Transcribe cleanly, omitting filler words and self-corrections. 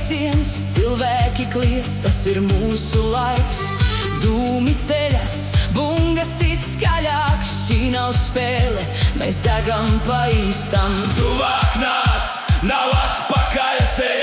trieciens, cilvēki kliedz, tas ir mūsu laiks. Dūmi ceļas, bungas it skaļāk, šī nav spēle, mēs degam pa īstam. Tuvāk nāc, nav atpakaļ ceļ.